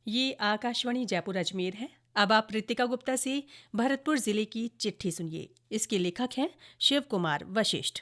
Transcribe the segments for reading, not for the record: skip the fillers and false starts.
ये आकाशवाणी जयपुर अजमेर है। अब आप रितिका गुप्ता से भरतपुर जिले की चिट्ठी सुनिए। इसके लेखक हैं शिव कुमार वशिष्ठ।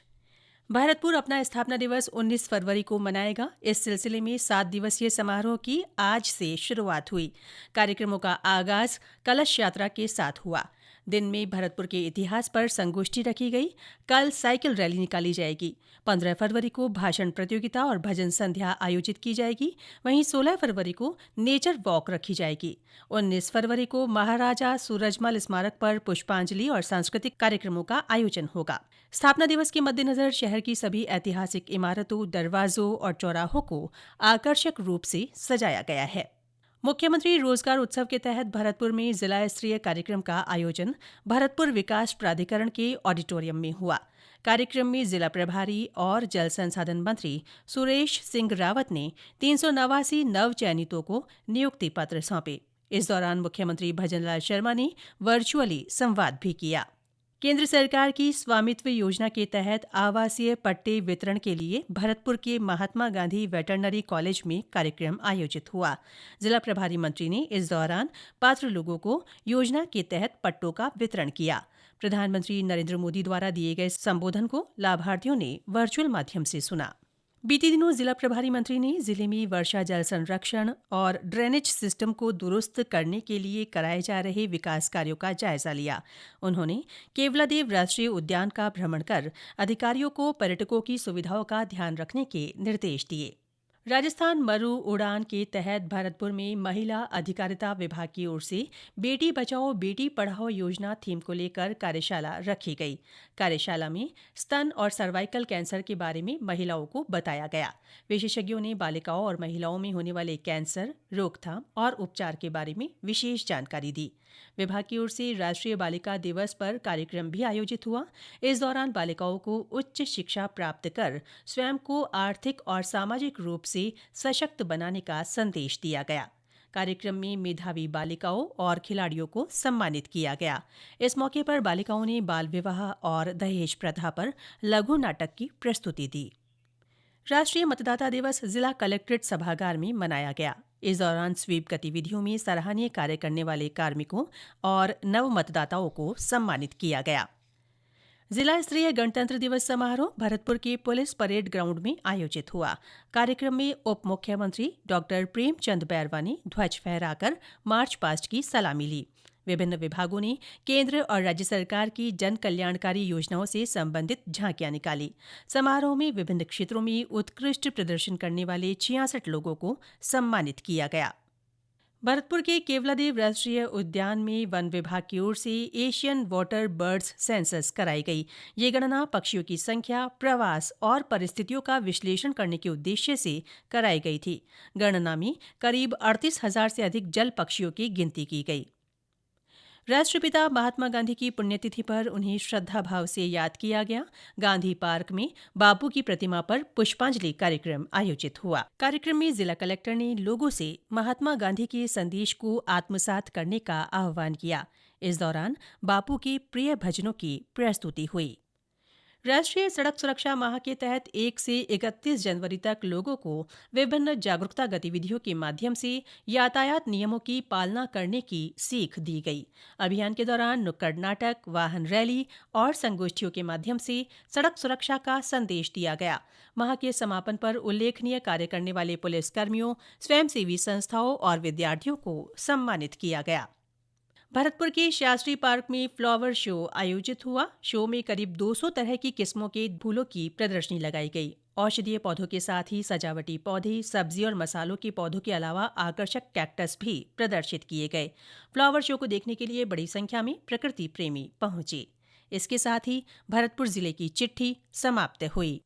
भरतपुर अपना स्थापना दिवस 19 फरवरी को मनाएगा। इस सिलसिले में 7 दिवसीय समारोह की आज से शुरुआत हुई। कार्यक्रमों का आगाज कलश यात्रा के साथ हुआ। दिन में भरतपुर के इतिहास पर संगोष्ठी रखी गई। कल साइकिल रैली निकाली जाएगी। 15 फरवरी को भाषण प्रतियोगिता और भजन संध्या आयोजित की जाएगी। वहीं 16 फरवरी को नेचर वॉक रखी जाएगी। 19 फरवरी को महाराजा सूरजमल स्मारक पर पुष्पांजलि और सांस्कृतिक कार्यक्रमों का आयोजन होगा। स्थापना दिवस के मद्देनजर शहर की सभी ऐतिहासिक इमारतों, दरवाजों और चौराहों को आकर्षक रूप से सजाया गया है। मुख्यमंत्री रोजगार उत्सव के तहत भरतपुर में जिला स्तरीय कार्यक्रम का आयोजन भरतपुर विकास प्राधिकरण के ऑडिटोरियम में हुआ। कार्यक्रम में जिला प्रभारी और जल संसाधन मंत्री सुरेश सिंह रावत ने 389 नव चयनितों को नियुक्ति पत्र सौंपे। इस दौरान मुख्यमंत्री भजनलाल शर्मा ने वर्चुअली संवाद भी किया। केंद्र सरकार की स्वामित्व योजना के तहत आवासीय पट्टे वितरण के लिए भरतपुर के महात्मा गांधी वेटरनरी कॉलेज में कार्यक्रम आयोजित हुआ। जिला प्रभारी मंत्री ने इस दौरान पात्र लोगों को योजना के तहत पट्टों का वितरण किया। प्रधानमंत्री नरेंद्र मोदी द्वारा दिए गए संबोधन को लाभार्थियों ने वर्चुअल माध्यम से सुना। बीते दिनों जिला प्रभारी मंत्री ने जिले में वर्षा जल संरक्षण और ड्रेनेज सिस्टम को दुरुस्त करने के लिए कराए जा रहे विकास कार्यों का जायजा लिया। उन्होंने केवलादेव राष्ट्रीय उद्यान का भ्रमण कर अधिकारियों को पर्यटकों की सुविधाओं का ध्यान रखने के निर्देश दिए। राजस्थान मरु उड़ान के तहत भरतपुर में महिला अधिकारिता विभाग की ओर से बेटी बचाओ बेटी पढ़ाओ योजना थीम को लेकर कार्यशाला रखी गई। कार्यशाला में स्तन और सर्वाइकल कैंसर के बारे में महिलाओं को बताया गया। विशेषज्ञों ने बालिकाओं और महिलाओं में होने वाले कैंसर, रोकथाम और उपचार के बारे में विशेष जानकारी दी। विभाग की ओर से राष्ट्रीय बालिका दिवस पर कार्यक्रम भी आयोजित हुआ। इस दौरान बालिकाओं को उच्च शिक्षा प्राप्त कर स्वयं को आर्थिक और सामाजिक रूप से सशक्त बनाने का संदेश दिया गया। कार्यक्रम में मेधावी बालिकाओं और खिलाड़ियों को सम्मानित किया गया। इस मौके पर बालिकाओं ने बाल विवाह और दहेज प्रथा पर लघु नाटक की प्रस्तुति दी। राष्ट्रीय मतदाता दिवस जिला कलेक्ट्रेट सभागार में मनाया गया। इस दौरान स्वीप गतिविधियों में सराहनीय कार्य करने वाले कार्मिकों और नव मतदाताओं को सम्मानित किया गया। जिला स्तरीय गणतंत्र दिवस समारोह भरतपुर के पुलिस परेड ग्राउंड में आयोजित हुआ। कार्यक्रम में उप मुख्यमंत्री डॉ प्रेमचंद बैरवा ने ध्वज फहराकर मार्च पास्ट की सलामी ली। विभिन्न विभागों ने केंद्र और राज्य सरकार की जन कल्याणकारी योजनाओं से संबंधित झांकियां निकाली। समारोह में विभिन्न क्षेत्रों में उत्कृष्ट प्रदर्शन करने वाले 66 लोगों को सम्मानित किया गया। भरतपुर के केवलादेव राष्ट्रीय उद्यान में वन विभाग की ओर से एशियन वाटर बर्ड्स सेंसस कराई गई। ये गणना पक्षियों की संख्या, प्रवास और परिस्थितियों का विश्लेषण करने के उद्देश्य से कराई गई थी। गणना में करीब 38,000 से अधिक जल पक्षियों की गिनती की गई। राष्ट्रपिता महात्मा गांधी की पुण्यतिथि पर उन्हें श्रद्धा भाव से याद किया गया। गांधी पार्क में बापू की प्रतिमा पर पुष्पांजलि कार्यक्रम आयोजित हुआ। कार्यक्रम में जिला कलेक्टर ने लोगों से महात्मा गांधी के संदेश को आत्मसात करने का आह्वान किया। इस दौरान बापू के प्रिय भजनों की प्रस्तुति हुई। राष्ट्रीय सड़क सुरक्षा माह के तहत 1 से 31 जनवरी तक लोगों को विभिन्न जागरूकता गतिविधियों के माध्यम से यातायात नियमों की पालना करने की सीख दी गई। अभियान के दौरान नुक्कड़ नाटक, वाहन रैली और संगोष्ठियों के माध्यम से सड़क सुरक्षा का संदेश दिया गया। माह के समापन पर उल्लेखनीय कार्य करने वाले पुलिसकर्मियों, स्वयंसेवी संस्थाओं और विद्यार्थियों को सम्मानित किया गया। भरतपुर के शास्त्री पार्क में फ्लावर शो आयोजित हुआ। शो में करीब 200 तरह की किस्मों के फूलों की प्रदर्शनी लगाई गई। औषधीय पौधों के साथ ही सजावटी पौधे, सब्जी और मसालों के पौधों के अलावा आकर्षक कैक्टस भी प्रदर्शित किए गए। फ्लावर शो को देखने के लिए बड़ी संख्या में प्रकृति प्रेमी पहुंचे। इसके साथ ही भरतपुर जिले की चिट्ठी समाप्त हुई।